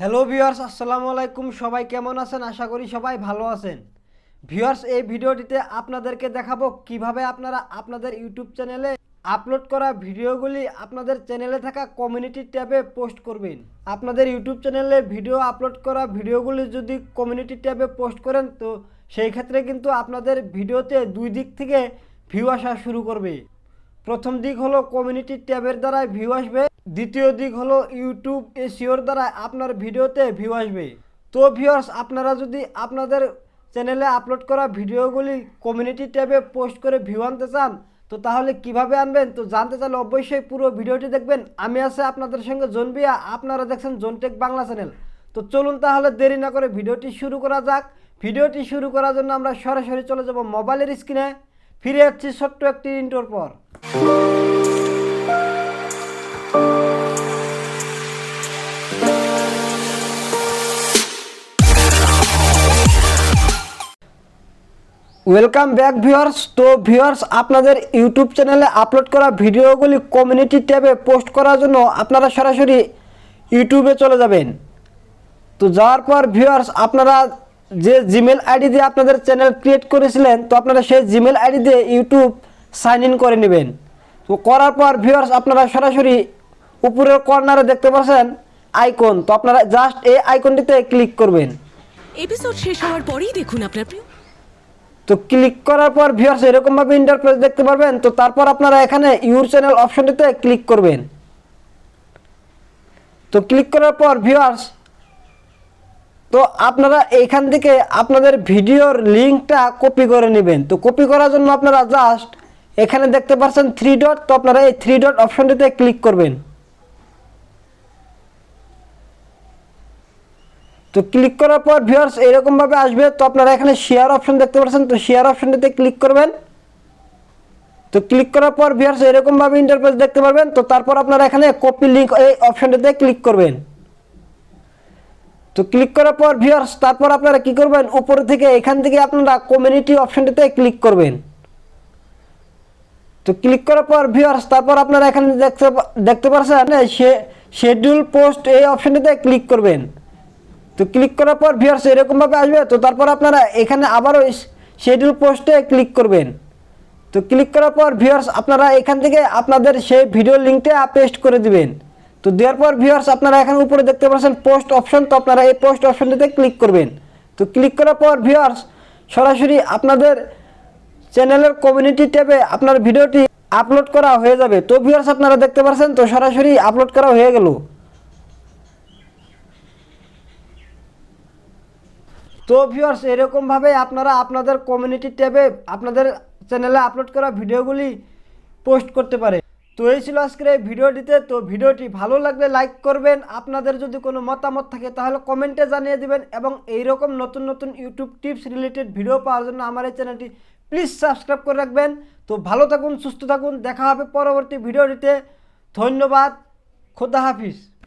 Hello viewers, আসসালামু আলাইকুম। সবাই কেমন আছেন? আশা করি সবাই ভালো আছেন। ভিউয়ার্স, এই ভিডিওটিতে আপনাদেরকে দেখাবো কিভাবে আপনারা আপনাদের ইউটিউব চ্যানেলে আপলোড করা ভিডিওগুলি আপনাদের চ্যানেলে থাকা কমিউনিটি ট্যাবে পোস্ট করবেন। আপনাদের ইউটিউব চ্যানেলে ভিডিও আপলোড করা ভিডিওগুলি যদি কমিউনিটি ট্যাবে পোস্ট করেন, তো সেই ক্ষেত্রে কিন্তু আপনাদের ভিডিওতে দুই দিক থেকে ভিউ আসা শুরু করবে। প্রথম দিক হলো কমিউনিটি ট্যাবের দ্বারা ভিউ আসবে, দ্বিতীয় দিক হলো ইউটিউব এসইওর দ্বারা আপনার ভিডিওতে ভিউ আসবে। তো ভিউয়ার্স, আপনারা যদি আপনাদের চ্যানেলে আপলোড করা ভিডিওগুলি কমিউনিটি ট্যাবে পোস্ট করে ভিউ আনতে চান, তো তাহলে কিভাবে আনবেন তো জানতে চাইলে অবশ্যই পুরো ভিডিওটি দেখবেন। আমি আছে আপনাদের সঙ্গে জোনবিয়া, আপনারা দেখছেন জোনটেক বাংলা চ্যানেল। তো চলুন তাহলে দেরি না করে ভিডিওটি শুরু করা যাক। ভিডিওটি শুরু করার জন্য আমরা সরাসরি চলে যাব মোবাইলের স্ক্রিনে। ফিরে যাচ্ছি ছোট্ট একটি ইন্ট্রোর পর। Welcome back viewers. তো ভিউয়ার্স, আপনাদের ইউটিউব চ্যানেলে আপলোড করা ভিডিওগুলি কমিউনিটি ট্যাবে পোস্ট করার জন্য আপনারা সরাসরি ইউটিউবে চলে যাবেন। তো যাওয়ার পর ভিউয়ার্স, আপনারা যে জিমেল আইডি দিয়ে আপনাদের চ্যানেল ক্রিয়েট করেছিলেন, তো আপনারা সেই জিমেল আইডি দিয়ে ইউটিউব সাইন ইন করে নেবেন। তো করার পর ভিউয়ার্স, আপনারা সরাসরি উপরের কর্নারে দেখতে পাচ্ছেন আইকন, তো আপনারা জাস্ট এই আইকনটিতে ক্লিক করবেন। এপিসোড শেষ হওয়ার পরেই দেখুন আপনার প্রিয়। তো ক্লিক করার পর ভিউয়ার্স এরকমভাবে ইন্টারফেস দেখতে পারবেন। তো তারপর আপনারা এখানে ইউর চ্যানেল অপশনটিতে ক্লিক করবেন। তো ক্লিক করার পর ভিউয়ার্স, তো আপনারা এইখান থেকে আপনাদের ভিডিওর লিঙ্কটা কপি করে নেবেন। তো কপি করার জন্য আপনারা জাস্ট এখানে দেখতে পাচ্ছেন থ্রি ডট, তো আপনারা এই থ্রি ডট অপশনটিতে ক্লিক করবেন। তো ক্লিক করার পর ভিউয়ার্স এরকমভাবে আসবে। তো আপনারা এখানে শেয়ার অপশন দেখতে পাচ্ছেন, তো শেয়ার অপশনটিতে ক্লিক করবেন। তো ক্লিক করার পর ভিউয়ার্স এরকমভাবে ইন্টারফেস দেখতে পারবেন। তো তারপর আপনারা এখানে কপি লিঙ্ক এই অপশনটিতে ক্লিক করবেন। তো ক্লিক করার পর ভিউয়ার্স তারপর আপনারা কি করবেন, উপর থেকে এখান থেকে আপনারা কমিউনিটি অপশনটিতে ক্লিক করবেন। তো ক্লিক করার পর ভিউয়ার্স তারপর আপনারা এখানে দেখতে পাচ্ছেন শিডিউল পোস্ট এই অপশনটিতে ক্লিক করবেন। তো ক্লিক করার পর ভিউয়ার্স এরকমভাবে আসবে। তো তারপর আপনারা এখানে আবারও শিডিউল পোস্টে ক্লিক করবেন। তো ক্লিক করার পর ভিউয়ার্স আপনারা এখান থেকে আপনাদের সেই ভিডিও লিঙ্কটা পেস্ট করে দিবেন। তো দেওয়ার পর ভিউয়ার্স আপনারা এখানে উপরে দেখতে পাচ্ছেন পোস্ট অপশন, তো আপনারা এই পোস্ট অপশনটিতে ক্লিক করবেন। তো ক্লিক করার পর ভিউয়ার্স সরাসরি আপনাদের চ্যানেলের কমিউনিটি ট্যাবে আপনার ভিডিওটি আপলোড করা হয়ে যাবে। তো ভিউয়ার্স আপনারা দেখতে পাচ্ছেন তো সরাসরি আপলোড করা হয়ে গেল। তো ভিউয়ার্স এরকমভাবে আপনারা আপনাদের কমিউনিটি ট্যাবে আপনাদের চ্যানেলে আপলোড করা ভিডিওগুলি পোস্ট করতে পারে। তো এই ছিল আজকের এই ভিডিওটিতে। তো ভিডিওটি ভালো লাগলে লাইক করবেন, আপনাদের যদি কোনো মতামত থাকে তাহলে কমেন্টে জানিয়ে দিবেন, এবং এইরকম নতুন নতুন ইউটিউব টিপস রিলেটেড ভিডিও পাওয়ার জন্য আমার এই চ্যানেলটি প্লিজ সাবস্ক্রাইব করে রাখবেন। তো ভালো থাকুন, সুস্থ থাকুন, দেখা হবে পরবর্তী ভিডিওটিতে। ধন্যবাদ, খোদা হাফিজ।